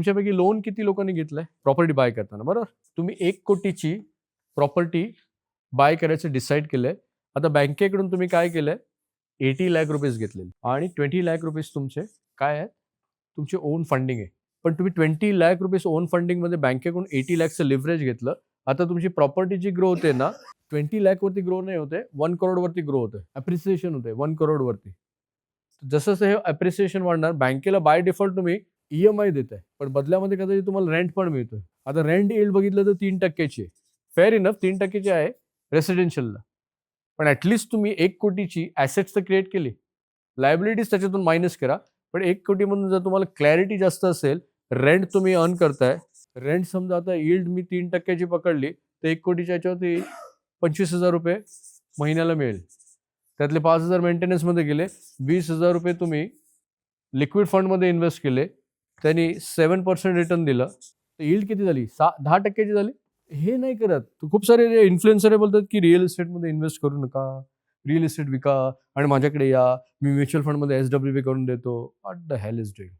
तुमच्यापैकी लोन किती लोकांनी घेतलंय प्रॉपर्टी बाय करताना? बरोबर. तुम्ही 1 कोटीची प्रॉपर्टी बाय करायचं डिसाईड केलंय. आता बँकेकडून तुम्ही काय केलंय? 80 लाख रुपीज घेतलेले आणि 20 लाख रुपीज तुमचे काय आहेत? तुमचे ओन फंडिंग आहे. पण तुम्ही 20 लाख रुपीज ओन फंडिंगमध्ये बँकेकडून 80 लाखचं लिव्हरेज घेतलं. आता तुमची प्रॉपर्टीची ग्रोथ आहे ना, 20 लाख वरती ग्रो नाही होते, 1 करोड वरती ग्रो होते. अप्रिसिएशन होते 1 करोड वरती. जसं हे अप्रिसिएशन वाढणार, बँकेला बाय डिफॉल्ट तुम्ही EMI देताय, पण बदल्यामध्ये कदाचित तुम्हाला रेंट पण मिळतोय. आता रेंट यील्ड बघितलं तर 3% आहे. फेअर इनफ 3% आहे रेसिडेन्शियलला. पण ॲटलीस्ट तुम्ही 1 कोटीची ॲसेट्स तर क्रिएट केली. लायबिलिटीज त्याच्यातून मायनस करा. पण 1 कोटीमधून जर तुम्हाला क्लॅरिटी जास्त असेल, रेंट तुम्ही अर्न करताय. रेंट समजा आता यील्ड मी 3% पकडली, तर 1 कोटीच्या ह्याच्यावरती ₹25,000 महिन्याला मिळेल. त्यातले 5,000 मेंटेनन्समध्ये गेले, 20,000 रुपये तुम्ही लिक्विड फंडमध्ये इन्व्हेस्ट केले, त्यांनी 7% रिटर्न दिलं, तर यील्ड किती झाली? 10% झाली. हे नाही करत. खूप सारे इन्फ्लुएन्सर बोलतात की रिअल इस्टेटमध्ये इन्व्हेस्ट करू नका, रिअल इस्टेट विका आणि माझ्याकडे या, मी म्युच्युअल फंडमध्ये SWP करून देतो. What the hell is doing?